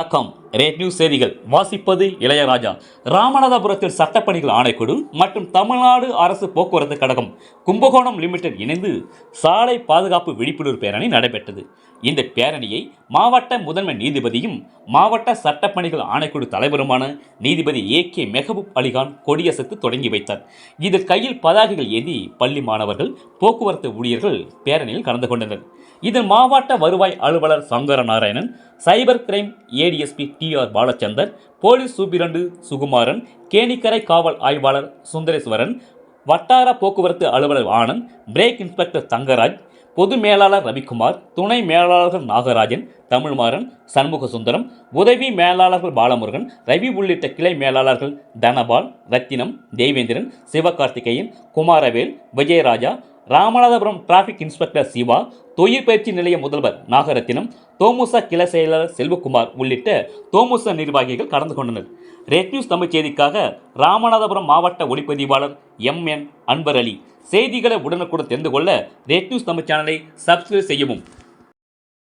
வணக்கம். Rate news செய்திகள் வாசிப்பது இளையராஜா. ராமநாதபுரத்தில் சட்டப்பணிகள் ஆணைக்குழு மற்றும் தமிழ்நாடு அரசு போக்குவரத்து கழகம் கும்பகோணம் லிமிடெட் இணைந்து சாலை பாதுகாப்பு விழிப்புணர்வு பேரணி நடைபெற்றது. இந்த பேரணியை மாவட்ட முதன்மை நீதிபதியும் மாவட்ட சட்டப்பணிகள் ஆணைக்குழு தலைவருமான நீதிபதி A.K. மெஹபூப் அலிகான் கொடியசைத்து தொடங்கி வைத்தார். இதில் கையில் பதாகைகள் ஏந்தி பள்ளி மாணவர்கள், போக்குவரத்து ஊழியர்கள் பேரணியில் கலந்து கொண்டனர். இதில் மாவட்ட வருவாய் அலுவலர் Sankara Narayanan, cyber crime ADSP TR Balachandar, police superintendent Sukumaran, Kenikkarai காவல் ஆய்வாளர் சுந்தரேஸ்வரன், வட்டார போக்குவரத்து அலுவலர் ஆனந்த், பிரேக் இன்ஸ்பெக்டர் தங்கராஜ், பொது மேலாளர் ரவிக்குமார், துணை மேலாளர்கள் நாகராஜன், தமிழ்மாறன், சண்முகசுந்தரம், உதவி மேலாளர்கள் பாலமுருகன், ரவி உள்ளிட்ட கிளை மேலாளர்கள் தனபால், ரத்தினம், தேவேந்திரன், சிவகார்த்திகேயன், குமாரவேல், விஜயராஜா, ராமநாதபுரம் டிராபிக் இன்ஸ்பெக்டர் சிவா, தொழிற்பயிற்சி நிலைய முதல்வர் நாகரத்தினம், தோமுச கிளை செயலாளர் செல்வகுமார் உள்ளிட்ட தோமுச நிர்வாகிகள் கலந்து கொண்டனர். ரெட் நியூஸ் தமிழ் செய்திக்காக ராமநாதபுரம் மாவட்ட ஒளிப்பதிவாளர் MN அன்பர் அலி. செய்திகளை உடனுக்குடன் தெரிந்து கொள்ள ரெட் நியூஸ் தமிழ் சேனலை சப்ஸ்கிரைப் செய்யவும்.